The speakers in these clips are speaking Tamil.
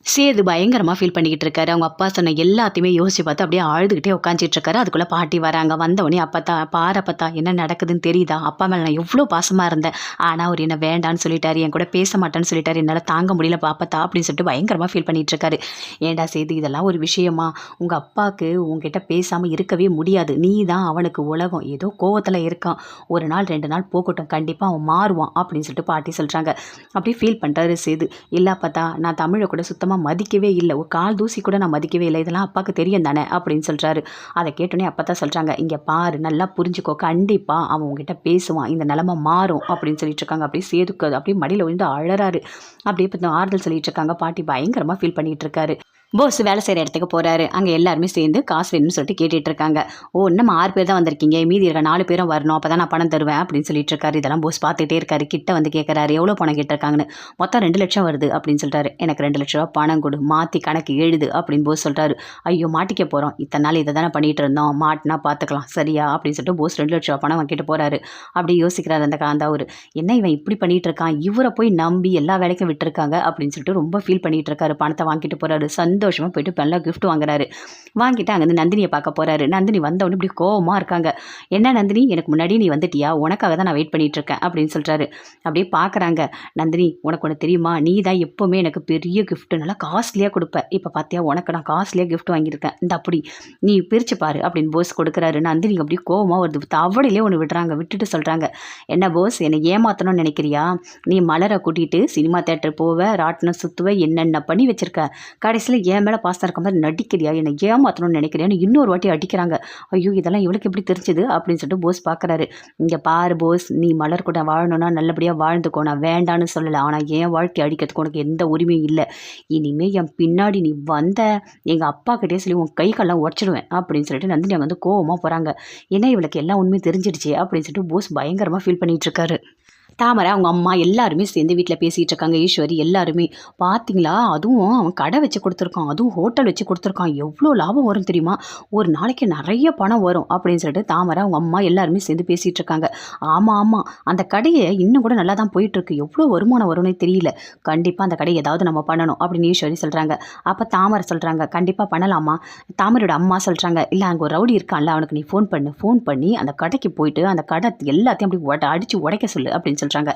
சேது பயங்கரமா ஃபீல் பண்ணிக்கிட்டு இருக்காரு. அவங்க அப்பா சொன்ன எல்லாத்தையுமே யோசிச்சு பார்த்து அப்படியே அழுதுகிட்டே உட்காந்துட்டு இருக்காரு. அதுக்குள்ள பாட்டி வராங்க. வந்தவுடனே "அப்பத்தா, பாரு அப்பத்தா என்ன நடக்குதுன்னு தெரியுதா? அப்பா மேல நான் எவ்ளோ பாசமா இருந்தேன். ஆனா அவரு என்ன வேண்டான்னு சொல்லிட்டாரு. என் கூட பேச மாட்டேன்னு சொல்லிட்டாரு. என்னால தாங்க முடியல அப்பத்தா" அப்படின்னு சொல்லிட்டு பயங்கரமா ஃபீல் பண்ணிட்டு இருக்காரு. "ஏன்டா சேது இதெல்லாம் ஒரு விஷயமா? உங்க அப்பாக்கு உன்கிட்ட பேசாம இருக்கவே முடியாது. நீ தான் அவனுக்கு உலகம். ஏதோ கோவத்துல இருக்கான். 1 நாள் 2 நாள் போகட்டும். கண்டிப்பா அவன் மாறுவான்" அப்படின்னு சொல்லிட்டு பாட்டி சொல்றாங்க. அப்படியே ஃபீல் பண்றாரு சேது. "இல்ல அப்பத்தா, நான் தமிழ கூட சுத்தமா மதிக்கவே இல்ல. ஒரு கால் தூசி கூட நான் மதிக்கவே இல்ல. இதெல்லாம் அப்பாக்கு தெரியும் தானே!" அப்படின்னு சொல்றாரு. அத கேட்டோனே அப்பா தான் சொல்றாங்க, "இங்க பாரு நல்லா புரிஞ்சுக்கோ. கண்டிப்பா அவன் உன்கிட்ட பேசுவான். இந்த நிலைமை மாறும்" அப்படின்னு சொல்லிட்டு இருக்காங்க. அப்படியே சேதுக்கு அப்படியே மடியில விழுந்து அழறாரு. அப்படியே இப்ப ஆறுதல் சொல்லிட்டு இருக்காங்க. பாட்டி பயங்கரமா ஃபீல் பண்ணிட்டு இருக்காரு. பாஸ் வேலை செய்ற இடத்துக்கு போறாரு. அங்க எல்லாருமே சேர்ந்து காசு வேணும்னு சொல்லிட்டு கேட்டுட்டு இருக்காங்க. "ஓ! இன்னும் 6 பேர் தான் வந்திருக்கீங்க. மீதி இருக்க 4 பேரும் வரணும். அப்பதான் நான் பணம் தருவேன்" அப்படின்னு சொல்லிட்டு இருக்காரு. இதெல்லாம் பாஸ் பார்த்துட்டே இருக்காரு. கிட்ட வந்து கேட்கறாரு, "எவ்வளோ பணம் கேட்டிருக்காங்கன்னு?" "மொத்தம் 2,00,000 வருது" அப்படின்னு சொல்றாரு. "எனக்கு ரூ. 2,00,000 பணம் குடு. மாத்தி கணக்கு எழுது" அப்படின்னு பாஸ் சொல்றாரு. "ஐயோ! மாட்டிக்க போறோம். இத்தன நாள் இத தானே பண்ணிட்டு இருந்தோம். மாட்டுனா பார்த்துக்கலாம். சரியா?" அப்படின்னு சொல்லிட்டு பாஸ் ரூ. 2,00,000 பணம் வாங்கிட்டு போறாரு. அப்படியே யோசிக்கிறாரு அந்த காந்தாவூரு. "என்ன இவன் இப்படி பண்ணிட்டு இருக்கான்? இவர போய் நம்பி எல்லா வேலைக்கும் விட்டுருக்காங்க" அப்படின்னு சொல்லிட்டு ரொம்ப ஃபீல் பண்ணிட்டு இருக்காரு. பணத்த வாங்கிட்டு போறாரு. சந்தோஷமா போயிட்டு நல்லா கிஃப்ட் வாங்குறாரு. வாங்கிட்டு அங்கேருந்து நந்தினிய பார்க்க போறாரு. நந்தினி வந்தவுடனே இப்படி கோவமா இருக்காங்க. "என்ன நந்தினி, எனக்கு முன்னாடியே நீ வந்துட்டியா? உனக்காக தான் நான் வெயிட் பண்ணிட்டு இருக்கேன்" அப்படின்னு சொல்றாரு. அப்படியே பார்க்குறாங்க. "நந்தினி, உனக்கு ஒண்ணு தெரியுமா? நீ தான் எப்பவுமே எனக்கு பெரிய கிஃப்ட் நல்லா காஸ்ட்லியா குடுப்ப. இப்ப பார்த்தியா உனக்கு நான் காஸ்ட்லியா கிஃப்ட் வாங்கியிருக்கேன். இந்தா புடி. நீ பிரிச்சு பாரு" அப்படின்னு பாஸ் கொடுக்குறாரு. நந்தினிக்கு அப்படியே கோவமா வருது. தவடையிலே ஒண்ணு விடுறாங்க. விட்டுட்டு சொல்றாங்க, "என்ன பாஸ், என்னை ஏமாத்தணும்னு நினைக்கிறியா? நீ மலர கூட்டிட்டு சினிமா தியேட்டர் போவ, ராட்டினம் சுத்துவ, என்னென்ன பண்ணி வச்சிருக்க. கடைசியில என் மேல பாசம் இருக்க மாதிரி நடிக்கிறியா? என்னை ஏமாத்தணும்னு நினைக்கிறியான்னு" இன்னொரு வாட்டி அடிக்கிறாங்க. ஐயோ! இதெல்லாம் இவளுக்கு எப்படி தெரிஞ்சது அப்படின்னு சொல்லிட்டு போஸ் பார்க்குறாரு. "இங்க பாரு போஸ், நீ மலர் கூட வாழணும்னா நல்லபடியா வாழ்ந்துக்கோ. நான் வேண்டான்னு சொல்லல. ஆனா என் வாழ்க்கைய அடிக்கிறதுக்கு உனக்கு எந்த உரிமையும் இல்ல. இனிமே என் பின்னாடி நீ வந்த, எங்க அப்பா கிட்டயே சொல்லி உன் கை கால்லாம் உடைச்சிடுவேன்" அப்படின்னு சொல்லிட்டு நந்தினி அங்க வந்து கோவமா போறாங்க. ஏன்னா இவளுக்கு எல்லா உண்மையும் தெரிஞ்சிடுச்சே அப்படின்னு சொல்லிட்டு போஸ் பயங்கரமா ஃபீல் பண்ணிட்டு இருக்காரு. தாமரை, அவங்க அம்மா எல்லாருமே சேர்ந்து வீட்ல பேசிட்டு இருக்காங்க. ஈஸ்வரி எல்லாருமே. "பார்த்தீங்களா? அதுவும் அவன் கடை வச்சு குடுத்துருக்கான். அதுவும் ஹோட்டல் வச்சு குடுத்துருக்கான். எவ்ளோ லாபம் வரும் தெரியுமா? ஒரு நாளைக்கு நெறைய பணம் வரும்" அப்படின்னு சொல்லிட்டு தாமரை, அவங்க அம்மா எல்லாருமே சேர்ந்து பேசிட்டு இருக்காங்க. "ஆமா, ஆமா. அந்த கடைய இன்னும் கூட நல்லா தான் போயிட்டுருக்கு. எவ்ளோ வருமானம் வரும்னே தெரியல. கண்டிப்பா அந்த கடைய ஏதாவது நம்ம பண்ணணும்" அப்படின்னு ஈஸ்வரி சொல்றாங்க. அப்ப தாமரை சொல்றாங்க, "கண்டிப்பா பண்ணலாமா?" தாமரையோட அம்மா சொல்றாங்க, "இல்ல அங்க ஒரு ரவுடி இருக்கான்ல, அவனுக்கு நீ ஃபோன் பண்ணு. ஃபோன் பண்ணி அந்த கடைக்கு போயிட்டு அந்த கடை எல்லாத்தையும் அப்படி அடிச்சு உடைக்க சொல்லு" அப்படின்னு சொல்றாங்க.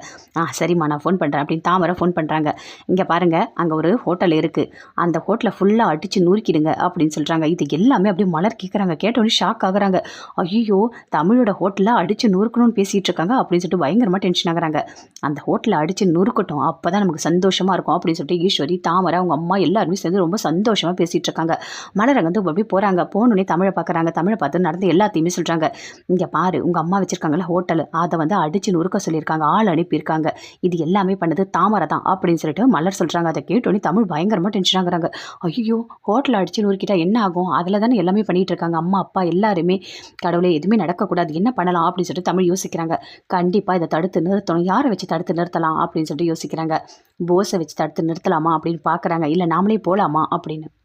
சரிம்மா, நான் ஃபோன் பண்றேன்" அப்படின்னு தாமரை ஃபோன் பண்றாங்க. "இங்க பாருங்க, அங்க ஒரு ஹோட்டல் இருக்கு. அந்த ஹோட்டல ஃபுல்லா அடிச்சு நொறுக்கிடுங்க" அப்படின்னு சொல்றாங்க. இது எல்லாமே அப்படியே மலர் கேட்குறாங்க. கேட்டோனே ஷாக் ஆகுறாங்க. ஐய்யயோ! தமிழோட ஹோட்டல அடிச்சு நொறுக்கணும்னு பேசிட்டு இருக்காங்க அப்படின்னு சொல்லிட்டு பயங்கரமா டென்ஷன் ஆகுறாங்க. "அந்த ஹோட்டல அடிச்சு நொறுக்கட்டும். அப்பதான் நமக்கு சந்தோஷமா இருக்கும்" அப்படின்னு சொல்லிட்டு ஈஸ்வரி, தாமரை, அவங்க அம்மா எல்லாருமே சேர்ந்து ரொம்ப சந்தோஷமா பேசிட்டு இருக்காங்க. மலர் அங்க வந்து அப்படியே போறாங்க. போனோனே தமிழ பார்க்குறாங்க. தமிழ பார்த்து நடந்த எல்லாத்தையுமே சொல்றாங்க. "இங்க பாரு, உங்க அம்மா வச்சிருக்காங்கல்ல ஹோட்டலு, அத வந்து அடிச்சு நொறுக்க சொல்லியிருக்காங்க. ஆள் அனுப்பியிருக்காங்க. இது எல்லாமே பண்ணது தாமரை தான்" அப்படின்னு சொல்லிட்டு மலர் சொல்றாங்க. அத கேட்டோனே தமிழ் பயங்கரமா டென்ஷன் ஆகுறாங்க. ஐய்யயோ! ஹோட்டல அடிச்சு நொறுக்கிட்டா என்ன ஆகும்? அதுல தானே எல்லாமே பண்ணிட்டு இருக்காங்க. அம்மா, அப்பா எல்லாருமே. கடவுளே! எதுவுமே நடக்கக்கூடாது. என்ன பண்ணலாம் அப்படின்னு சொல்லிட்டு தமிழ் யோசிக்கிறாங்க. கண்டிப்பா இத தடுத்து நிறுத்தணும். யார வச்சு தடுத்து நிறுத்தலாம் அப்படின்னு சொல்லிட்டு யோசிக்கிறாங்க. போஸ வச்சு தடுத்து நிறுத்தலாமா அப்படின்னு பார்க்குறாங்க. இல்ல நாமளே போலாமா அப்படின்னு.